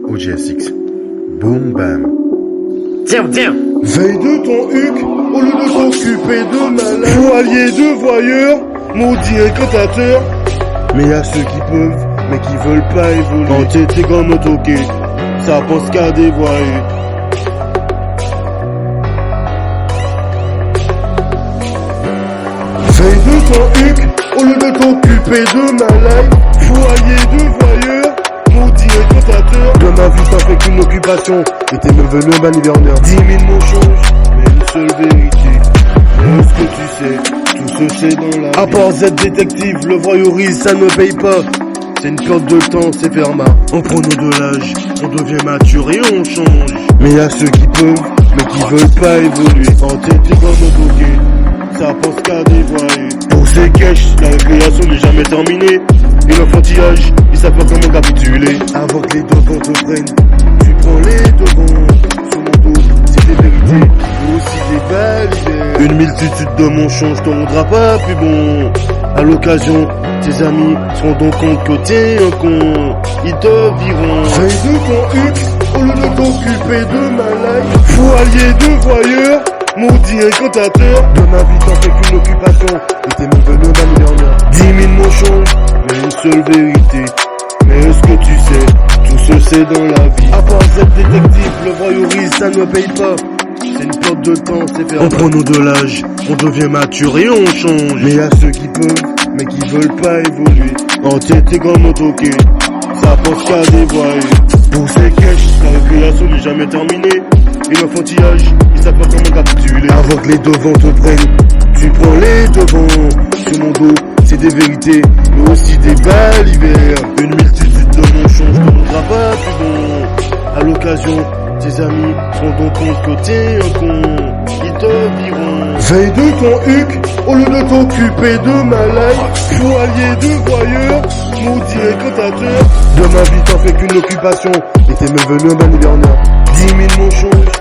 OGSX. Boom bam. Tiens. Veille de ton huc, au lieu de t'occuper de malade. Joaillier de voyeurs, maudit incantateur. Mais y'a ceux qui peuvent, mais qui veulent pas évoluer. Entêté comme toqué, ça pense qu'à des voyous. Veille de ton huc, au lieu de t'occuper de ma life. Joaillier de voyeurs, maudit incantateur. De ma vie, ça fait qu'une occupation. Et t'es même venu un hiverneur. 10 000 mots changent, mais une seule vérité. Mais ce que tu sais, tout se sait dans la vie. À part Z détective, le voyeurisme, ça ne paye pas. C'est une perte de temps, c'est ferma. En prenant de l'âge, on devient mature et on change. Mais y'a ceux qui peuvent, mais qui veulent pas évoluer. Entêté comme un bouquet, ça pense qu'à des voyous. Pour ces caches, la récréation n'est jamais terminée. Et l'enfantillage, ils savent pas comment capituler. Avant que les devants te prennent, tu prends les devants. Sur mon dos, c'est des vérités, aussi des balles. Une multitude de mensonges te rendra pas plus bon. À l'occasion, tes amis se rendront compte que t'es un con. Ils te viront. Veille de ton huc, au lieu de t'occuper de ma life. Joaillier de voyeurs, maudit incantateur. De ma vie, t'en fais qu'une occupation. Et t'es même venu d'un hiverneur. 10 000 mots changent, mais une seule vérité. Mais est-ce que tu sais, tout se sait dans la vie. À part cette détective, le voyeurisme, ça ne paye pas. C'est une perte de temps, c'est fermé. En prenant de l'âge, on devient mature et on change. Mais y'a ceux qui peuvent, mais qui veulent pas évoluer. Entêté comme un toqué, ça pense qu'à des voyous. Pour ces caches, la récréation n'est jamais terminée. Et l'enfantillage, ils savent pas comment capituler. Avant que les devants te prennent, tu prends les devants. Sur mon dos, c'est des vérités, mais aussi des balles hiver. Une multitude de mensonges ne rendra pas plus bon. À l'occasion, tes amis se rendront compte que t'es un con. Ils te viront. Veille de ton huc, au lieu de t'occuper de ma life. Joaillier de voyeurs, maudit incantateur. De ma vie, t'en fais qu'une occupation. Et t'es même venu d'un hiverneur. 10 000 mots changent,